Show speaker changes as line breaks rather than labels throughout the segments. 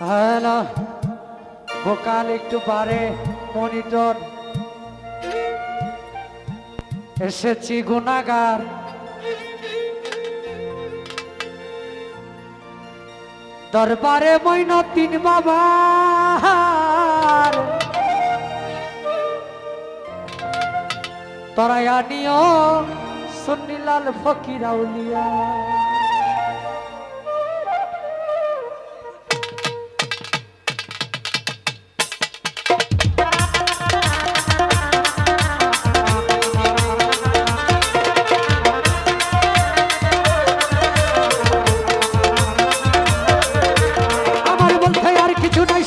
Hello, vocal একটু বাড়ে, monitor. এসেছি গুনাগার, দরবারে মইনুদ্দিন বাবার তরায়া নিও সুন্নিলাল ফকির আউলিয়া।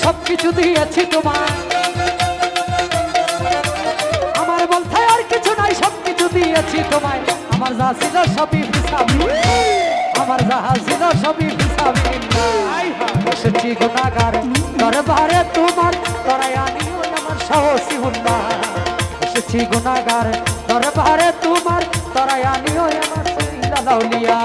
সবকিছু দিয়েছি তোমায়, আমার বলতে আর কিছু নাই, সবকিছু দিয়েছি তোমায়। আমার যা ছিল সবই হিসাবি, আমার যা ছিল সবই হিসাবি। এসেছি গুনাহগার দরবারে তোমার, তরায়া নিও আমার সাহসী হুন্না। এসেছি গুনাহগার দরবারে তোমার, তরায়া নিও আমার সুন্নিলাল আউলিয়া।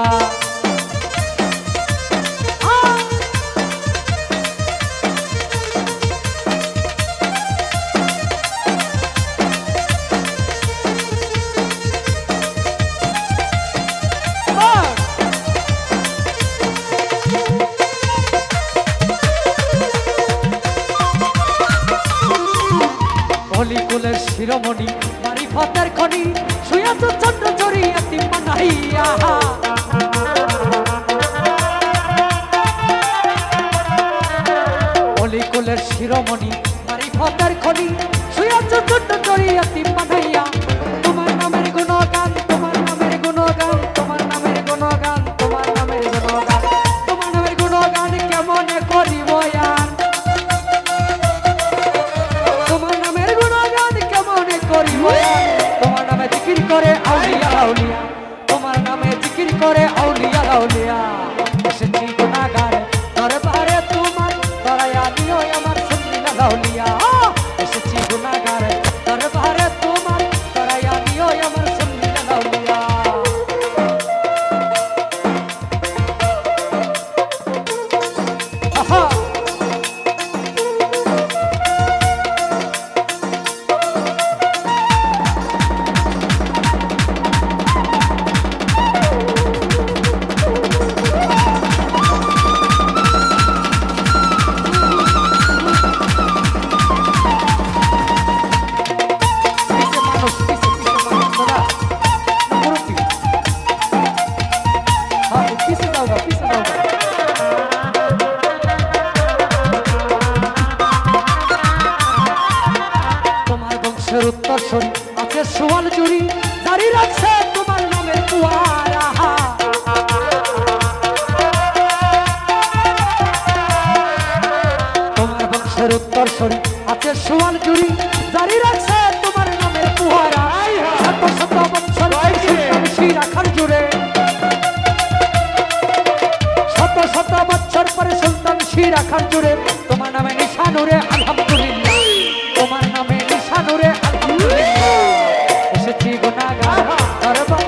অলিকুলের শিরোমণি মারিফতের খনি, শুয়াছ চন্দ্র চড়িয়া তিম্মা নাহিয়া। অলিকুলের শিরোমণি মারিফতের খনি, শুয়াছ চন্দ্র চড়িয়া তিম্মা নাহিয়া। তোমার নামের গুণগান, তোমার নামের গুণগান, তোমার নামের গুণগান, তোমার নামের গুণগান, তোমার নামের গুণগান কেমনে করিব আর। তোমার নামে জিকির করে আউলিয়া আউলিয়া, তোমার নামে জিকির করে আউলিয়া আউলিয়া। এসেছি গুনাহগার দরবারে তোমার, তরায়া নিও আমার সুন্নিলাল আউলিয়া। এসেছি গুনাহগার দরবারে তোমার, তরায়া নিও আমার সুন্নিলাল আউলিয়া। উত্তরসূরি আছে সোয়াল জুড়ি, জারি রাখছে তোমার নামের কুয়ারা। তোমার বংশের উত্তরসূরি আছে সোয়াল জুড়ি, জারি রাখছে তোমার নামের কুয়ারা। শত শত বছর রাখার জুড়ে, শত শত বছর পরে সুলতান শিরা খান জুড়ে, তোমার নামে নিশানুরে আলহামদুলিল্লাহ, তোমার নামে নিশানুরে আলহামদুলিল্লাহ। এসেছি গুনাহগার দরবার।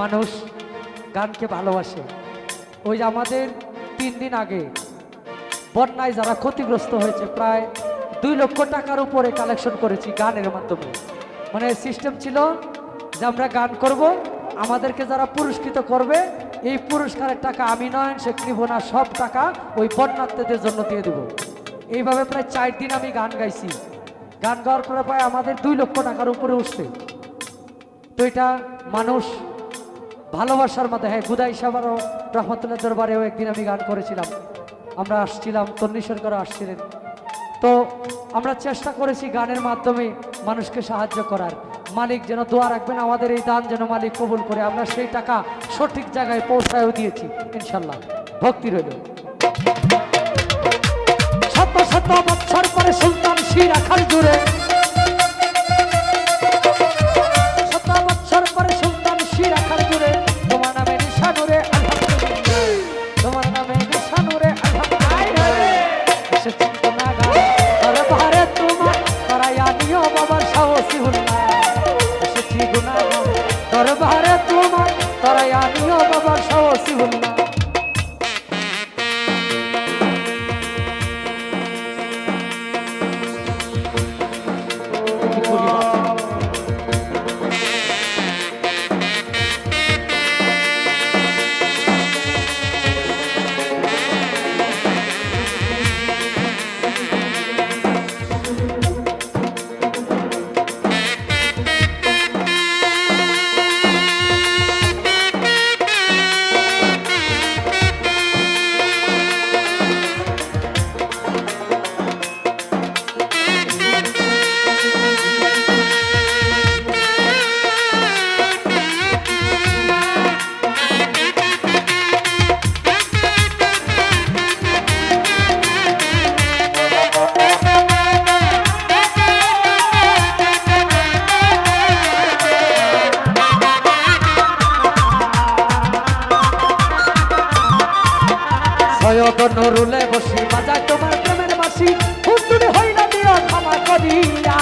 মানুষ গানকে ভালোবাসে। ওই যে আমাদের 3 দিন আগে বন্যায় যারা ক্ষতিগ্রস্ত হয়েছে, প্রায় 2 লক্ষ টাকার উপরে কালেকশন করেছি গানের মাধ্যমে। মানে সিস্টেম ছিল যে আমরা গান করব, আমাদেরকে যারা পুরস্কৃত করবে এই পুরস্কারের টাকা আমি নয়ন শেখ নিব না, সব টাকা ওই বন্যার্থীদের জন্য দিয়ে দেবো। এইভাবে প্রায় 4 দিন আমি গান গাইছি। গান গাওয়ার পরে প্রায় আমাদের 2 লক্ষ টাকার উপরে উঠছে। তো এটা মানুষ ভালোবাসার মধ্যে। হ্যাঁ, গুদাই সাহেব রহমতুল্লাহ দরবারেও একদিন আমি গান করেছিলাম, আমরা আসছিলাম, তন্নি সরকারও আসছিলেন। তো আমরা চেষ্টা করেছি গানের মাধ্যমে মানুষকে সাহায্য করার। মালিক যেন দোয়া রাখবেন, আমাদের এই দান যেন মালিক কবুল করে। আমরা সেই টাকা সঠিক জায়গায় পৌঁছায়ও দিয়েছি ইনশাল্লাহ, ভক্তি রইল। শত শত বছর পরে সুলতান শিরা খান জুড়ে, শত বছর পরে সুলতান শিরা খান জুড়ে, তোমার নামে নিশানুরে আলহামদুলিল্লাহ, তোমার নামে নিশানুরে আলহামদুলিল্লাহ। এসেছি গুনাহগার দরবারে তোমার, তরায়া নিও বাবার সাহসী হুন্না। এসেছি গুনাহগার দরবারে তোমার, তরায়া নিও বাবার সাহসী হুন্না। সৈয়দ নুরুলে বসি বাজায় তোমার প্রেমের বাসি হুজুরি হইলা দিও ক্ষমা করিয়া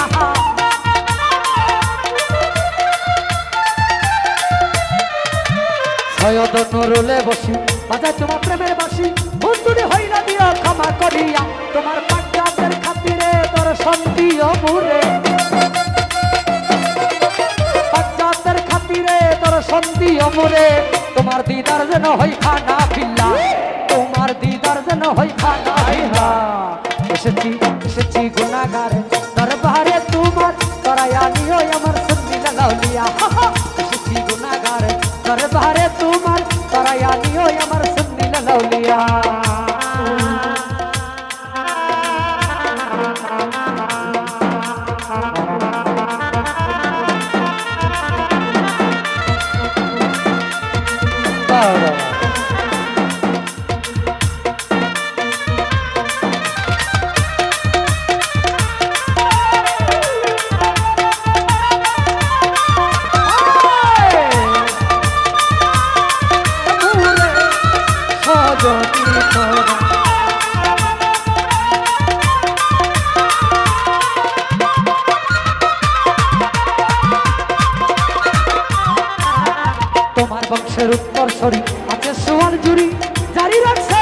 সৈয়দ নুরুলে বসি বাজায় তোমার প্রেমের বাসি হুজুরি হইলা দিও ক্ষমা করিয়া তোমার পাঞ্জাবের খাতিরে দর্শন দিও মুরে পাঞ্জাবের খাতিরে দর্শন দিও মুরে তোমার দিদার যেন হই খানা পিল্লা তোমার দিদার যেন হই খানা পিল্লা এসেছি এসেছি গুনাহগারে দরবারে তোমার তরায়া নিও আমার সুন্নি লাউলিয়া এসেছি গুনাহগারে দরবারে তোমার তরায়া নিও আমার সুন্নি লাউলিয়া তোমার বংশের উত্তর সরি আছে সোয়াল জুড়ি জারি রাখছে